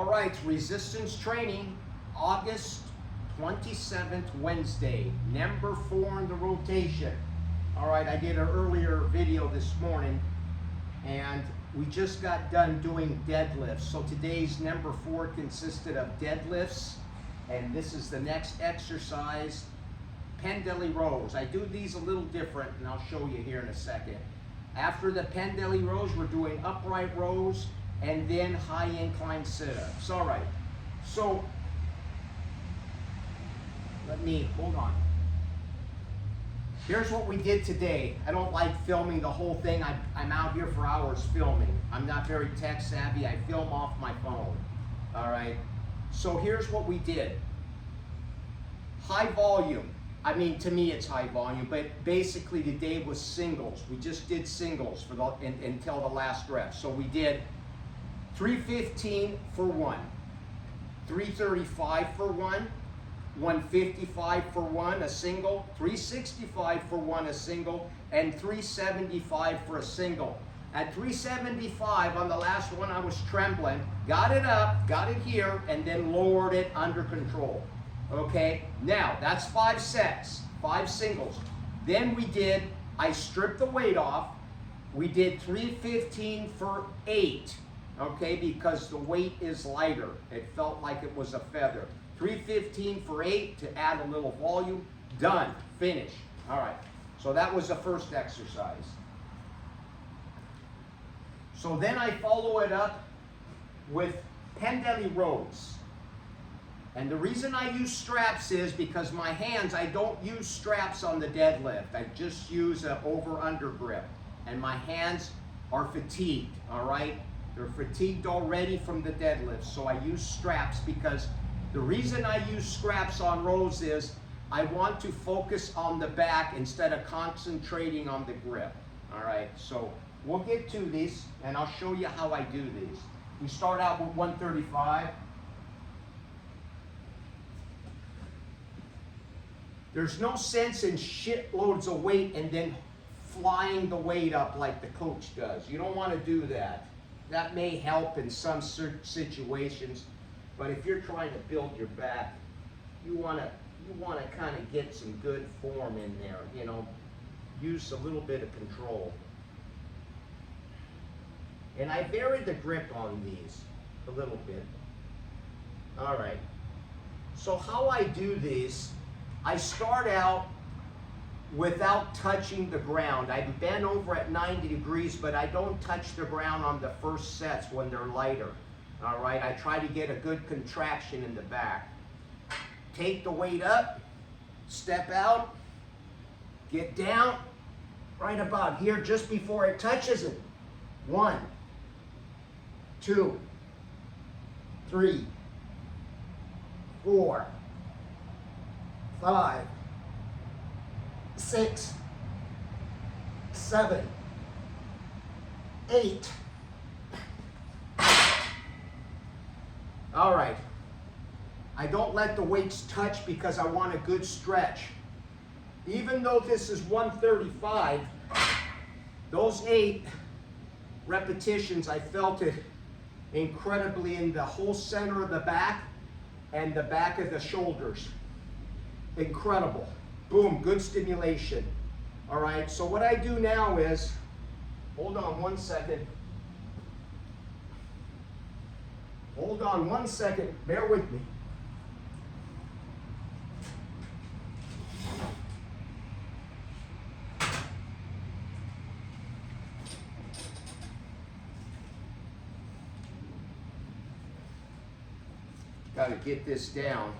All right, resistance training, August 27th, Wednesday, number 4 in the rotation. All right, I did an earlier video this morning, and we just got done doing deadlifts. So today's number 4 consisted of deadlifts, and this is the next exercise, Pendelly rows. I do these a little different, and I'll show you here in a second. After the Pendelly rows, we're doing upright rows, and then high incline sit-ups. All right, so hold on. Here's what we did today. I don't like filming the whole thing. I'm out here for hours filming. I'm not very tech savvy. I film off my phone. All right, so here's what we did. High volume. I mean, to me it's high volume, but basically today was singles. We just did singles for until the last rep. So we did 315 for 1, 335 for 1, 155 for 1, a single, 365 for 1, a single, and 375 for a single. At 375 on the last one, I was trembling, got it up, got it here, and then lowered it under control. Okay, now that's 5 sets, 5 singles. Then I stripped the weight off. We did 315 for 8. Okay, because the weight is lighter. It felt like it was a feather. 315 for 8 to add a little volume. Done, finish. All right, so that was the first exercise. So then I follow it up with Pendelly rows. And the reason I use straps is because my hands, I don't use straps on the deadlift. I just use an over-under grip. And my hands are fatigued, all right? They're fatigued already from the deadlift, so I use straps because the reason I use straps on rows is I want to focus on the back instead of concentrating on the grip. All right, so we'll get to these and I'll show you how I do these. We start out with 135. There's no sense in shitloads of weight and then flying the weight up like the coach does. You don't want to do that. That may help in some situations, but if you're trying to build your back, you want to kind of get some good form in there. You know, use a little bit of control. And I vary the grip on these a little bit. All right. So how I do these, I start out without touching the ground. I bend over at 90 degrees, but I don't touch the ground on the first sets when they're lighter. All right, I try to get a good contraction in the back. Take the weight up, step out, get down, right about here just before it touches it. 1, 2, 3, 4, 5, 6, 7, 8. All right. I don't let the weights touch because I want a good stretch. Even though this is 135, those 8 repetitions, I felt it incredibly in the whole center of the back and the back of the shoulders. Incredible. Boom, good stimulation. All right, so what I do now is, hold on 1 second. Hold on 1 second, bear with me. Got to get this down.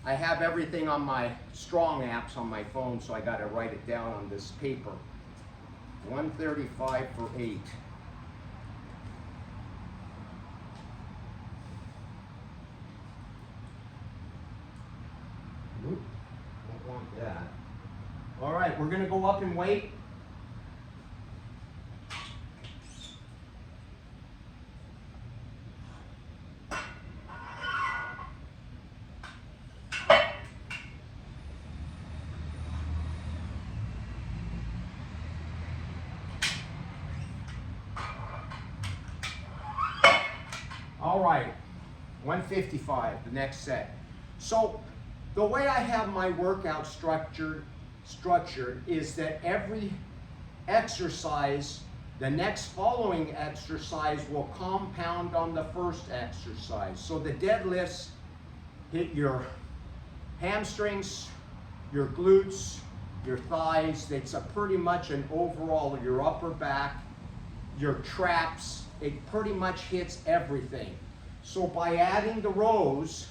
I have everything on my Strong apps on my phone, so I got to write it down on this paper. 135 for 8. Oop, don't want that. All right, we're going to go up in weight. All right, 155, the next set. So the way I have my workout structured is that every exercise, the next following exercise will compound on the first exercise. So the deadlifts hit your hamstrings, your glutes, your thighs. It's pretty much an overall, your upper back, your traps. It pretty much hits everything. So by adding the rows,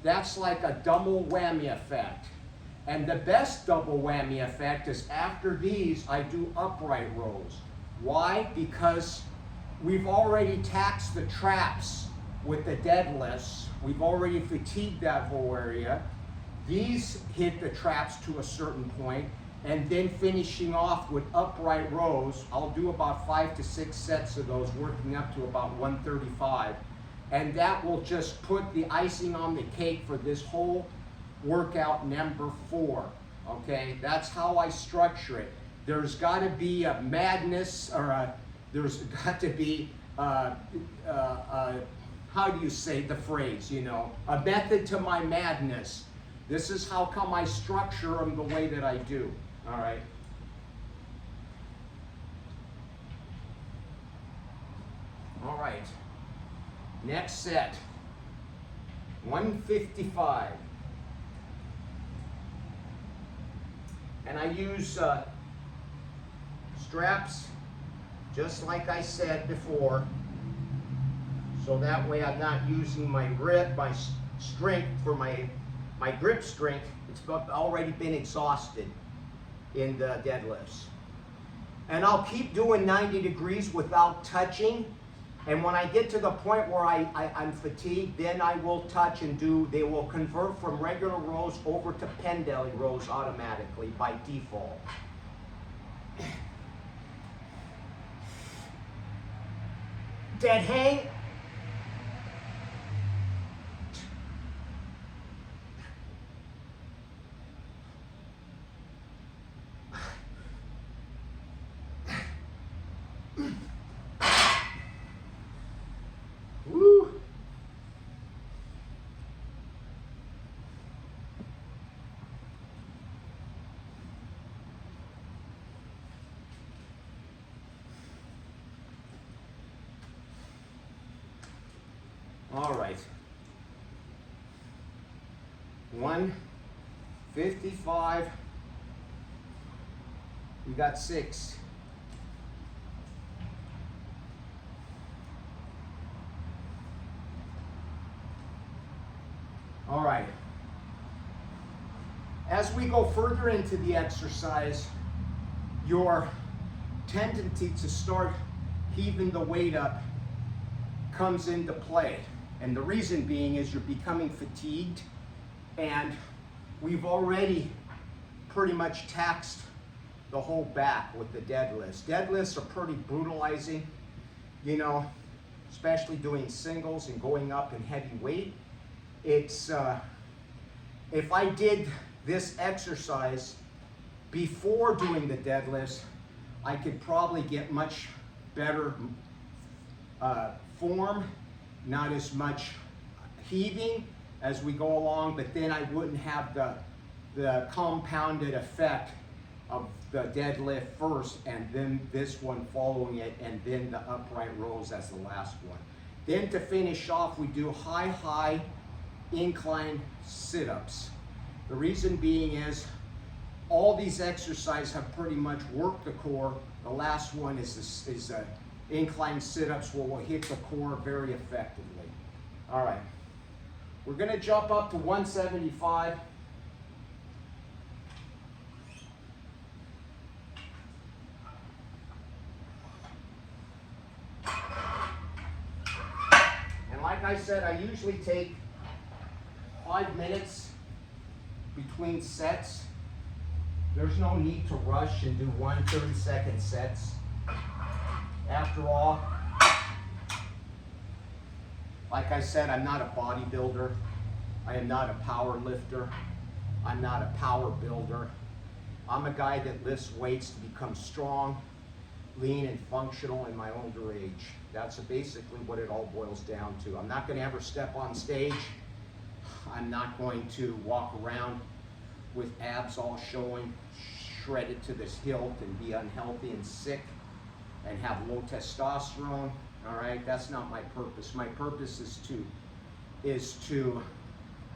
that's like a double whammy effect. And the best double whammy effect is after these, I do upright rows. Why? Because we've already taxed the traps with the deadlifts. We've already fatigued that whole area. These hit the traps to a certain point, and then finishing off with upright rows. I'll do about 5 to 6 sets of those, working up to about 135. And that will just put the icing on the cake for this whole workout number 4. Okay, that's how I structure it. There's got to be a madness, or there's got to be, how do you say the phrase, you know, a method to my madness. This is how come I structure them the way that I do. All right. All right. Next set. 155. And I use straps, just like I said before. So that way I'm not using my grip, my strength for my grip strength. It's already been exhausted in the deadlifts. And I'll keep doing 90 degrees without touching. And when I get to the point where I'm fatigued, then I will touch and do, they will convert from regular rows over to Pendelly rows automatically by default. Dead hang. Woo. All right. 155. We got 6. All right. As we go further into the exercise, your tendency to start heaving the weight up comes into play. And the reason being is you're becoming fatigued, and we've already pretty much taxed the whole back with the deadlifts. Deadlifts are pretty brutalizing, you know, especially doing singles and going up in heavy weight. It's, if I did this exercise before doing the deadlifts, I could probably get much better form, not as much heaving as we go along, but then I wouldn't have the compounded effect of the deadlift first, and then this one following it, and then the upright rows as the last one. Then to finish off, we do high incline sit-ups. The reason being is all these exercises have pretty much worked the core. The last one is incline sit-ups where we'll hit the core very effectively. All right, we're gonna jump up to 175. And like I said, I usually take 5 minutes between sets. There's no need to rush and do 1 30-second sets. After all, like I said, I'm not a bodybuilder. I am not a power lifter. I'm not a power builder. I'm a guy that lifts weights to become strong, lean and functional in my older age. That's basically what it all boils down to. I'm not going to ever step on stage. I'm not going to walk around with abs all showing, shredded to this hilt, and be unhealthy and sick and have low testosterone. All right, that's not my purpose. My purpose is to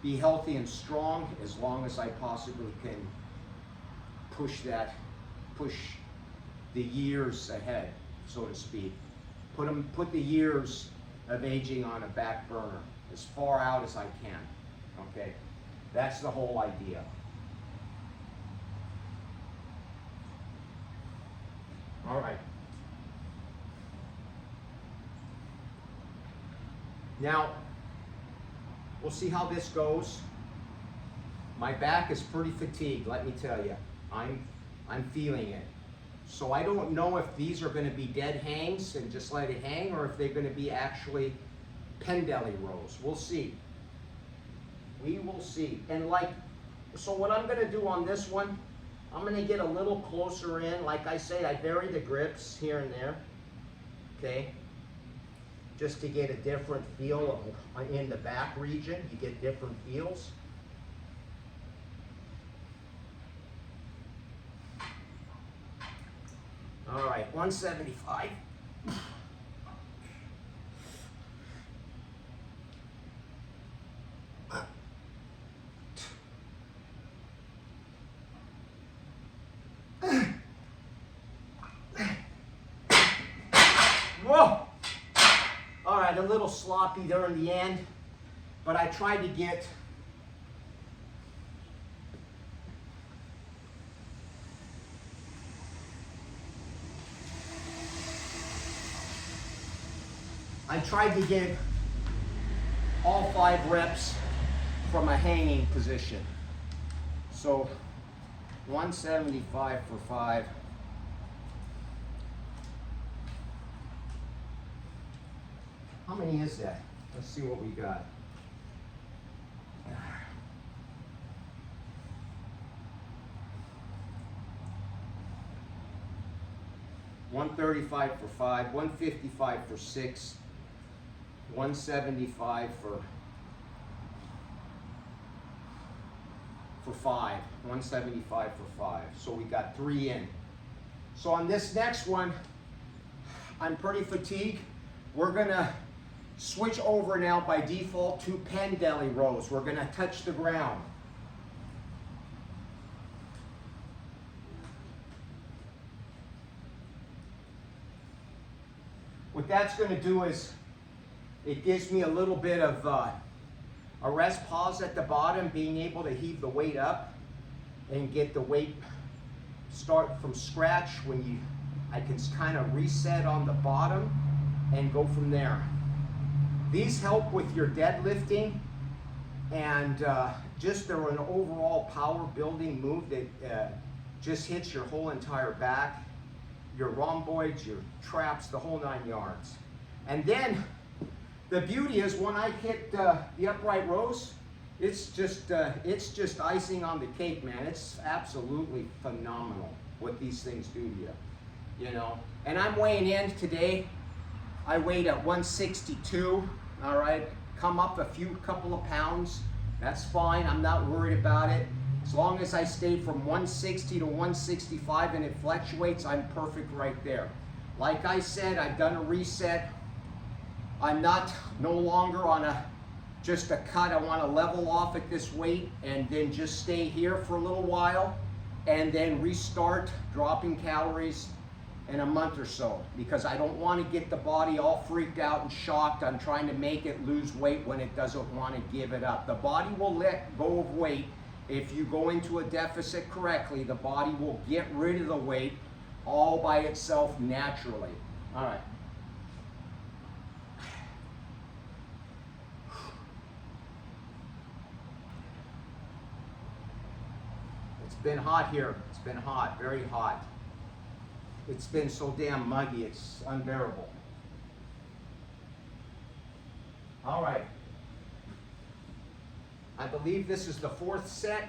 be healthy and strong as long as I possibly can push the years ahead, so to speak. Put the years of aging on a back burner as far out as I can. Okay, that's the whole idea. All right. Now, we'll see how this goes. My back is pretty fatigued, let me tell you. I'm feeling it. So I don't know if these are going to be dead hangs and just let it hang, or if they're going to be actually Pendelly rows. We'll see. We will see. And so what I'm going to do on this one, I'm going to get a little closer in. Like I say, I vary the grips here and there. Okay? Just to get a different feel in the back region. You get different feels. All right, 175. Whoa! All right, a little sloppy there in the end, but I tried to get all 5 reps from a hanging position. So 175 for 5. How many is that? Let's see what we got. 135 for 5, 155 for 6, 175 for 5, 175 for 5. So we got 3 in. So on this next one, I'm pretty fatigued. We're gonna switch over now by default to Pendelly rows. We're gonna touch the ground. What that's going to do is it gives me a little bit of a rest pause at the bottom, being able to heave the weight up and get the weight start from scratch. I can kind of reset on the bottom and go from there. These help with your deadlifting, and just they're an overall power building move that just hits your whole entire back, your rhomboids, your traps, the whole 9 yards. And then the beauty is when I hit the upright rows, it's just icing on the cake, man. It's absolutely phenomenal what these things do to you, you know. And I'm weighing in today. I weighed at 162. All right, come up a couple of pounds. That's fine. I'm not worried about it. As long as I stay from 160 to 165 and it fluctuates, I'm perfect right there. Like I said, I've done a reset. I'm no longer on just a cut. I want to level off at this weight and then just stay here for a little while and then restart dropping calories in a month or so, because I don't want to get the body all freaked out and shocked. I'm trying to make it lose weight when it doesn't want to give it up. The body will let go of weight. If you go into a deficit correctly, the body will get rid of the weight all by itself naturally. All right. It's been hot here. It's been hot, very hot. It's been so damn muggy, it's unbearable. All right. I believe this is the 4th set.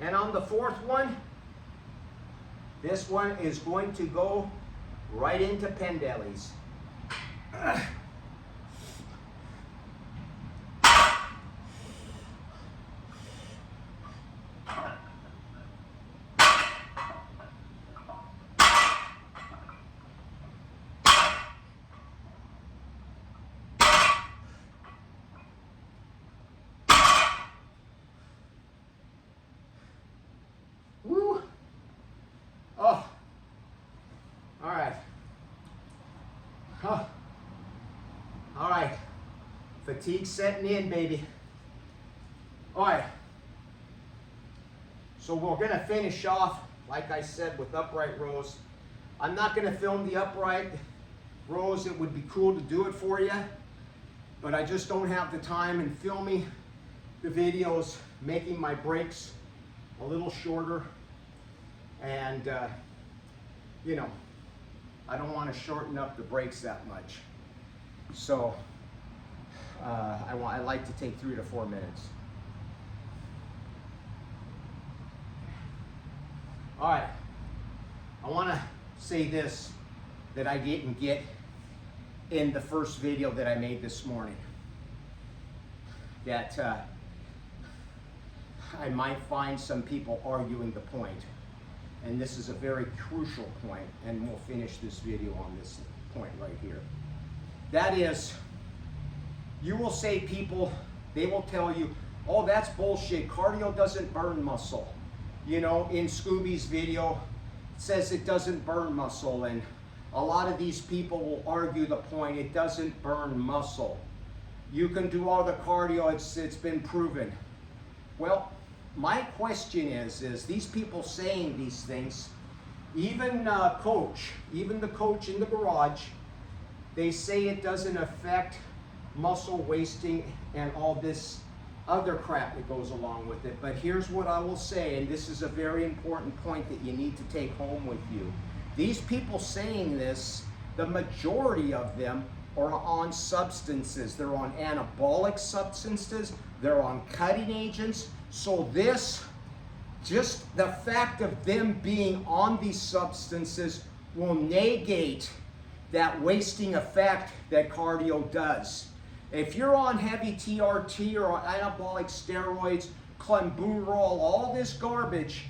And on the fourth one, this one is going to go right into Pendelli's. Woo! Oh, all right. Huh. All right. Fatigue setting in, baby. All right. So we're going to finish off, like I said, with upright rows. I'm not going to film the upright rows. It would be cool to do it for you, but I just don't have the time in filming the videos, making my breaks a little shorter. And, you know, I don't want to shorten up the breaks that much. So I like to take 3 to 4 minutes. All right, I want to say this that I didn't get in the first video that I made this morning. That I might find some people arguing the point. And this is a very crucial point, and we'll finish this video on this point right here. That is, you will say people, they will tell you, oh, that's bullshit. Cardio doesn't burn muscle. You know, in Scooby's video, it says it doesn't burn muscle, and a lot of these people will argue the point, it doesn't burn muscle. You can do all the cardio, it's been proven. Well, my question is these people saying these things, even the coach in the garage, they say it doesn't affect muscle wasting and all this other crap that goes along with it. But here's what I will say, and this is a very important point that you need to take home with you. These people saying this, the majority of them are on substances. They're on anabolic substances, they're on cutting agents. So this, just the fact of them being on these substances will negate that wasting effect that cardio does. If you're on heavy TRT or anabolic steroids, clenbuterol, all this garbage,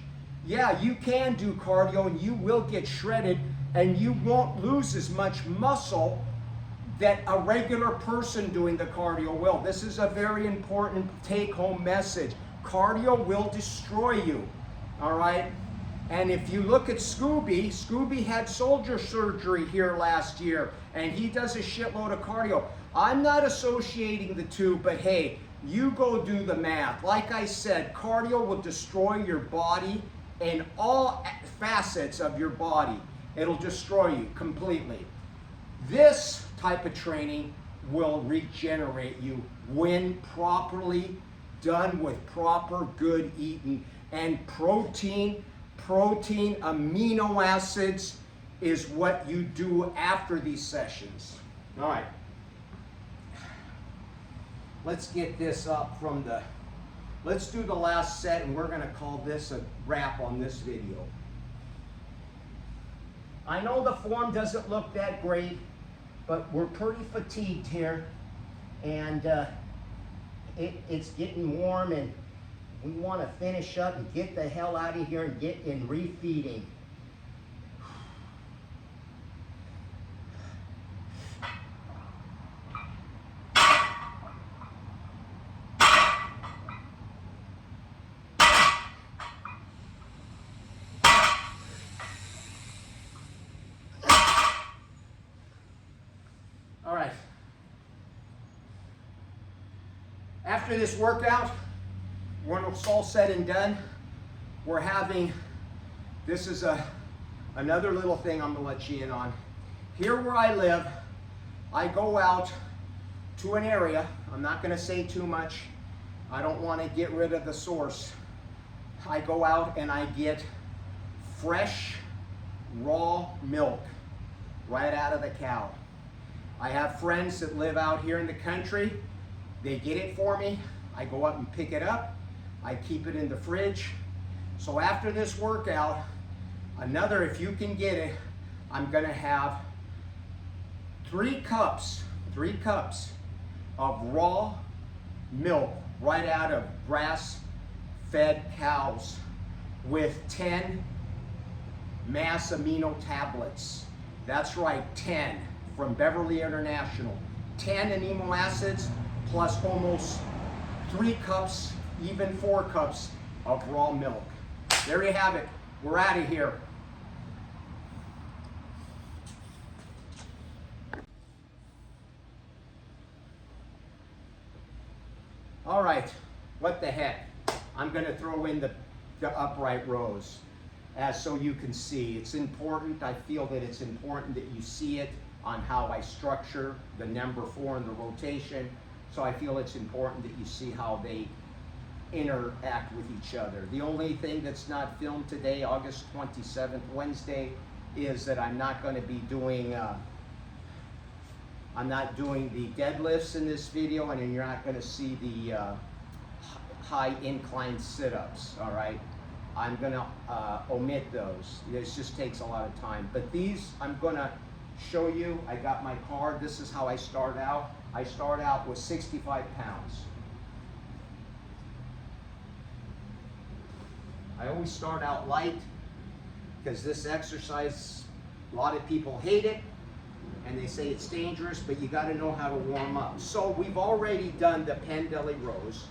yeah, you can do cardio and you will get shredded and you won't lose as much muscle that a regular person doing the cardio will. This is a very important take-home message. Cardio will destroy you, all right? And if you look at Scooby had shoulder surgery here last year, and he does a shitload of cardio. I'm not associating the two, but hey, you go do the math. Like I said, cardio will destroy your body in all facets of your body. It'll destroy you completely. This type of training will regenerate you when properly done with proper good eating. And protein, amino acids is what you do after these sessions. All right. Let's get this up from the, let's do the last set, and we're going to call this a wrap on this video. I know the form doesn't look that great, but we're pretty fatigued here, and it's getting warm, and we want to finish up and get the hell out of here and get in refeeding. All right. After this workout, when it's all said and done, we're having, this is another little thing I'm gonna let you in on. Here where I live, I go out to an area, I'm not gonna say too much, I don't wanna get rid of the source. I go out and I get fresh, raw milk right out of the cow. I have friends that live out here in the country, they get it for me, I go up and pick it up, I keep it in the fridge, So after this workout, another, if you can get it, I'm gonna have 3 cups of raw milk right out of grass-fed cows with 10 mass amino tablets. That's right, 10 from Beverly International. 10 amino acids plus almost 3 cups, even 4 cups of raw milk. There you have it. We're out of here. All right, what the heck? I'm gonna throw in the upright rows so you can see. It's important, I feel that it's important that you see it on how I structure the number 4 in the rotation. So I feel it's important that you see how they interact with each other. The only thing that's not filmed today, August 27th, Wednesday, is that I'm not gonna be doing I'm not doing the deadlifts in this video, and then you're not going to see the high incline sit-ups, all right? I'm going to omit those. This just takes a lot of time. But these, I'm going to show you. I got my card. This is how I start out. I start out with 65 pounds. I always start out light because this exercise, a lot of people hate it. And they say it's dangerous, but you got to know how to warm up. So we've already done the Pendelly rows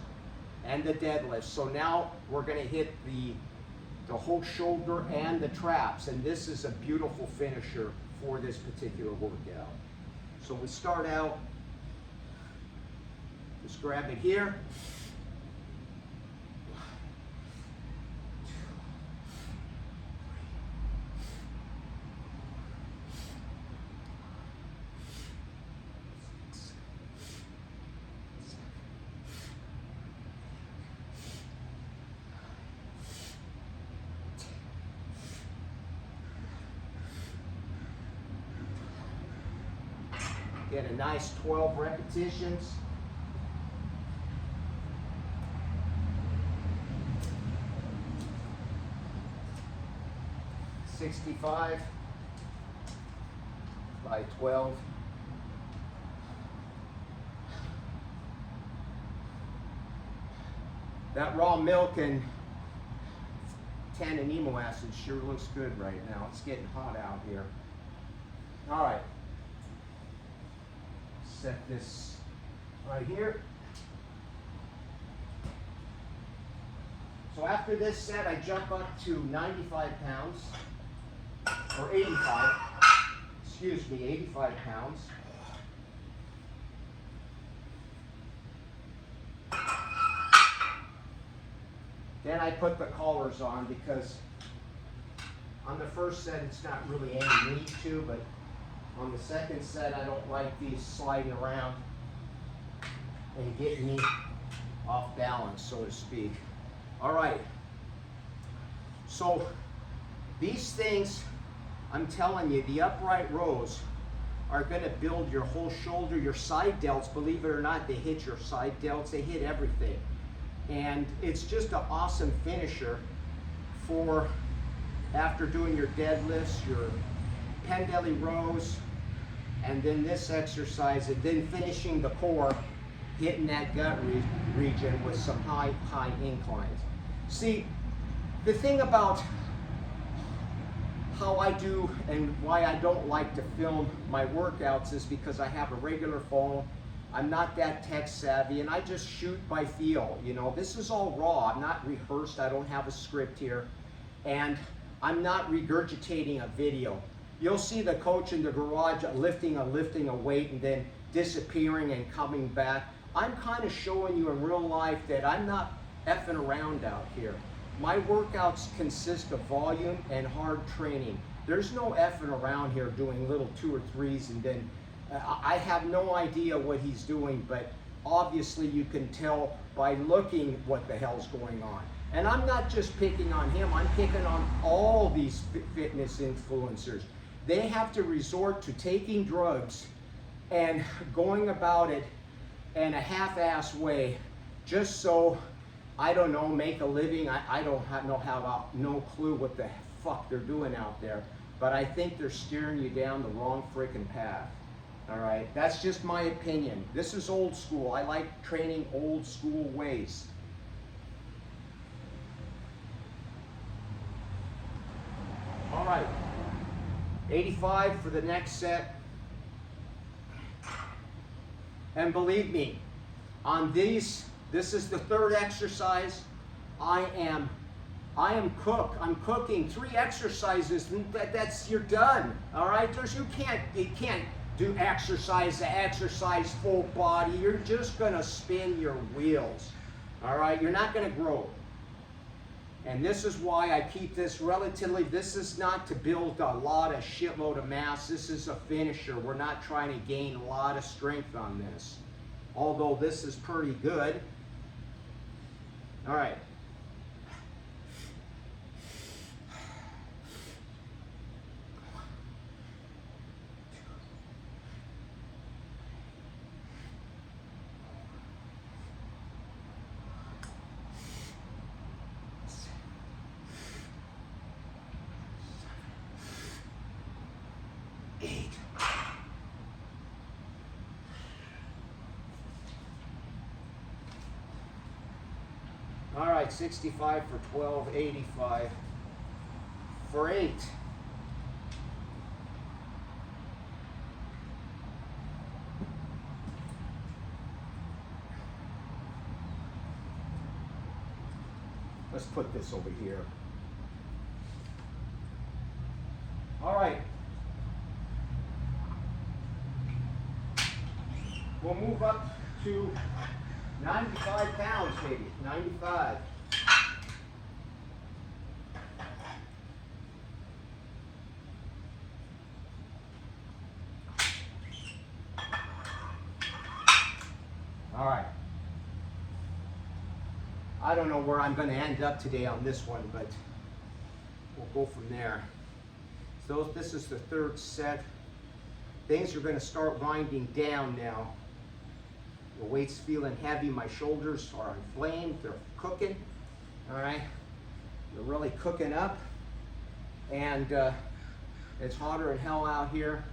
and the deadlifts. So now we're going to hit the whole shoulder and the traps. And this is a beautiful finisher for this particular workout. So we start out, just grab it here. Get a nice 12 repetitions. $65 by 12. That raw milk and 10 amino acids sure looks good right now. It's getting hot out here. All right. Set this right here. So after this set, I jump up to 95 pounds, or 85, excuse me, 85 pounds. Then I put the collars on because on the first set, it's not really any need to, but on the second set, I don't like these sliding around and getting me off balance, so to speak. All right. So these things, I'm telling you, the upright rows are going to build your whole shoulder, your side delts. Believe it or not, they hit your side delts. They hit everything. And it's just an awesome finisher for after doing your deadlifts, your Pendelly rows, and then this exercise, and then finishing the core, hitting that gut region with some high inclines. See, the thing about how I do and why I don't like to film my workouts is because I have a regular phone. I'm not that tech savvy, and I just shoot by feel. You know, this is all raw. I'm not rehearsed. I don't have a script here, and I'm not regurgitating a video. You'll see the coach in the garage lifting a weight and then disappearing and coming back. I'm kind of showing you in real life that I'm not effing around out here. My workouts consist of volume and hard training. There's no effing around here doing little 2 or 3s and then I have no idea what he's doing, but obviously you can tell by looking what the hell's going on. And I'm not just picking on him, I'm picking on all these fitness influencers. They have to resort to taking drugs and going about it in a half-ass way just so I don't know, make a living. I don't have no clue what the fuck they're doing out there. But I think they're steering you down the wrong freaking path. All right, that's just my opinion. This is old school. I like training old school ways. All right, 85 for the next set. And believe me, on these, this is the third exercise. I am cooked. I'm cooking 3 exercises. That's you're done. All right. You can't do exercise full body. You're just gonna spin your wheels. All right. You're not gonna grow. And this is why I keep this relatively. This is not to build a shitload of mass. This is a finisher. We're not trying to gain a lot of strength on this. Although this is pretty good. All right. All right, 65 for 12, 85 for 8. Let's put this over here. All right. We'll move up to 95 pounds, maybe. 95. All right. I don't know where I'm going to end up today on this one, but we'll go from there. So this is the third set. Things are going to start winding down now. The weight's feeling heavy. My shoulders are inflamed. They're cooking. All right. They're really cooking up. And it's hotter than hell out here.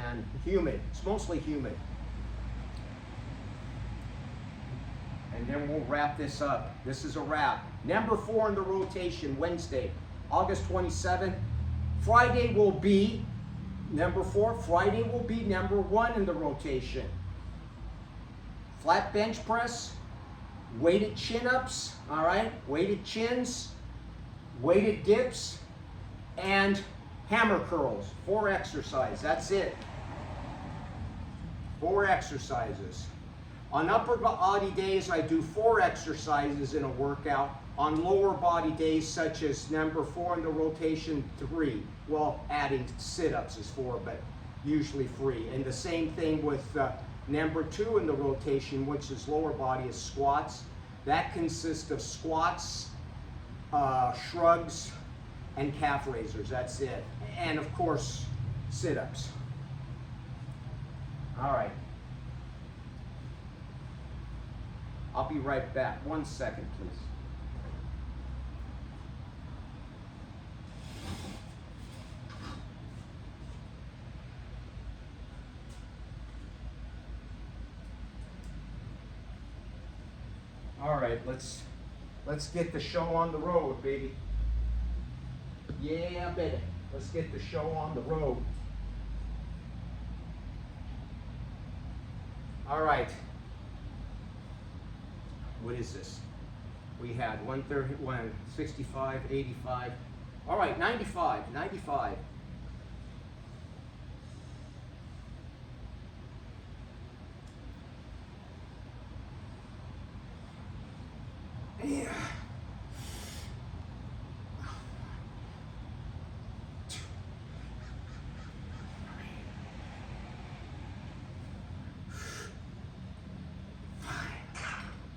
And humid. It's mostly humid. And then we'll wrap this up. This is a wrap. Number 4 in the rotation, Wednesday, August 27th. Friday will be number 4. Friday will be number 1 in the rotation. Flat bench press, weighted chin-ups, all right? Weighted chins, weighted dips, and hammer curls. 4 exercises, that's it. 4 exercises. On upper body days, I do 4 exercises in a workout. On lower body days, such as number 4 in the rotation, 3. Well, adding sit-ups is 4, but usually 3. And the same thing with number 2 in the rotation, which is lower body, is squats. That consists of squats, shrugs, and calf raisers. That's it. And of course, sit-ups. All right. I'll be right back. 1 second, please. All right, let's get the show on the road, baby. Yeah, baby. Let's get the show on the road. All right. What is this? We had 130, 165, 85. All right, 95, 95. Yeah.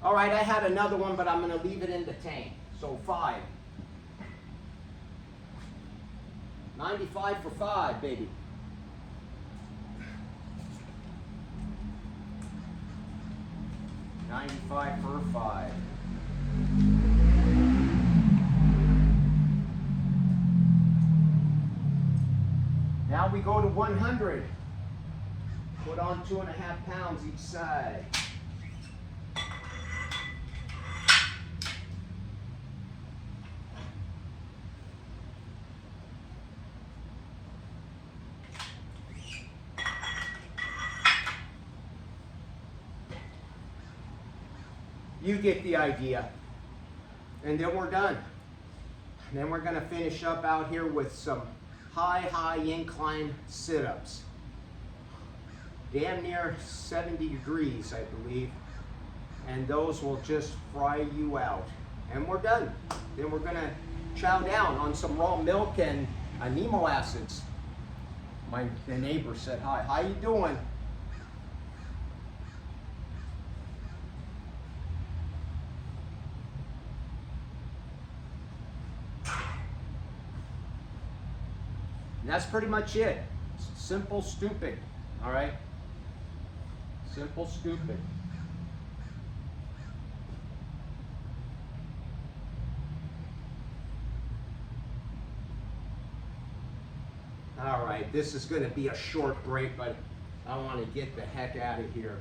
All right, I had another one, but I'm going to leave it in the tank. So 5. 95 for 5, baby. $95 for 5. Now we go to 100. Put on 2.5 pounds each side. You get the idea. And then we're done. And then we're going to finish up out here with some high incline sit-ups. Damn near 70 degrees, I believe. And those will just fry you out. And we're done. Then we're going to chow down on some raw milk and amino acids. The neighbor said hi. How you doing? And that's pretty much it. Simple, stupid. All right? Simple, stupid. All right, this is going to be a short break, but I want to get the heck out of here.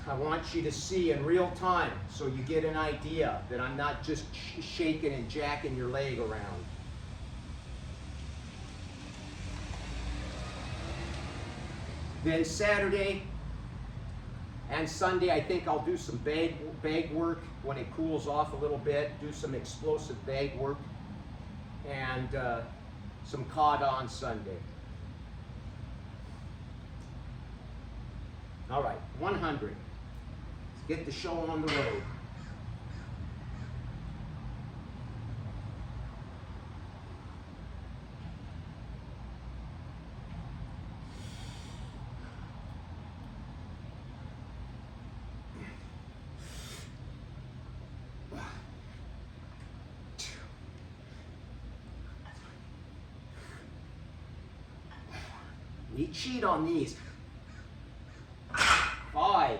I want you to see in real time so you get an idea that I'm not just shaking and jacking your leg around. Then Saturday and Sunday, I think I'll do some bag work when it cools off a little bit, do some explosive bag work, and some cod on Sunday. All right, 100. Let's get the show on the road. We cheat on these. 5.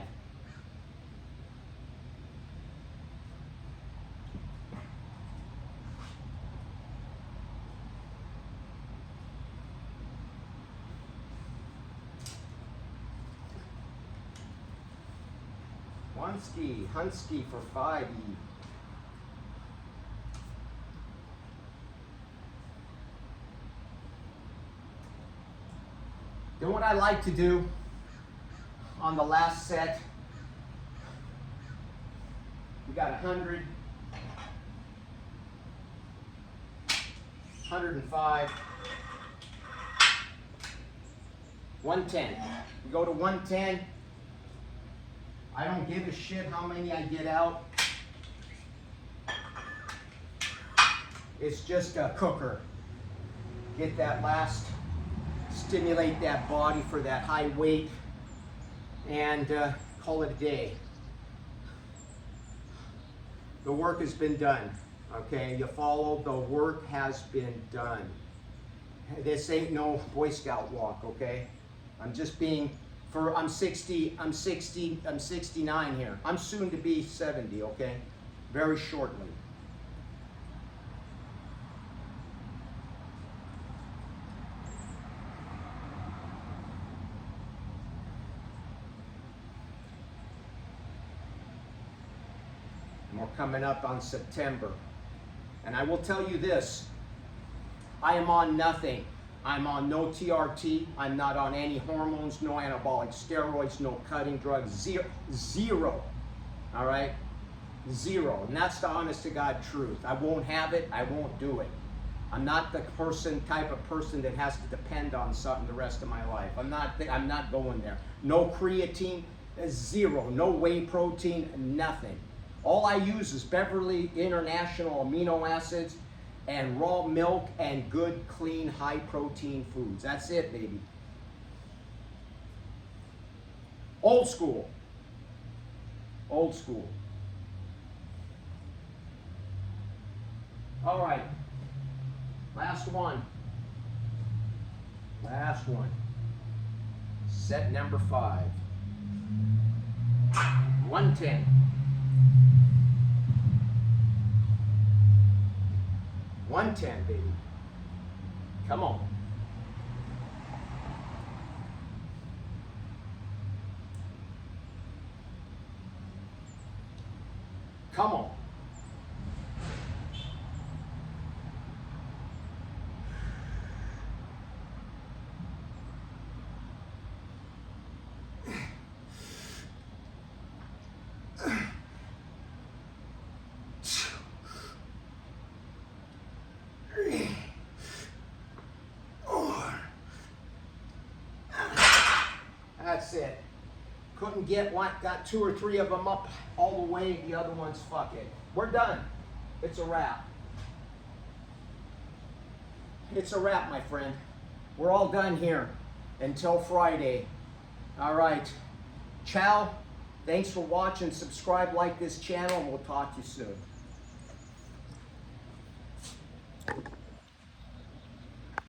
Hunsky for 5. Then what I like to do on the last set, we got 100, 105, 110. We go to 110. I don't give a shit how many I get out. It's just a cooker. Get that last, stimulate that body for that high weight, and call it a day. The work has been done, okay? You follow, the work has been done. This ain't no Boy Scout walk, okay? I'm just being, I'm 69 here. I'm soon to be 70, okay? Very shortly. We're coming up on September. And I will tell you this, I am on nothing. I'm on no TRT. I'm not on any hormones, no anabolic steroids, no cutting drugs, zero. All right? Zero. And that's the honest to God truth. I won't have it. I won't do it. I'm not the type of person that has to depend on something the rest of my life. I'm not going there. No creatine, zero. No whey protein, nothing. All I use is Beverly International amino acids and raw milk and good, clean, high-protein foods. That's it, baby. Old school. Old school. All right. Last one. Last one. Set number 5. 110. 110, baby. Come on. Come on. That's it. Couldn't get one, got 2 or 3 of them up all the way, the other one's fuck it. We're done. It's a wrap. It's a wrap, my friend. We're all done here until Friday. All right. Ciao. Thanks for watching. Subscribe, like this channel, and we'll talk to you soon.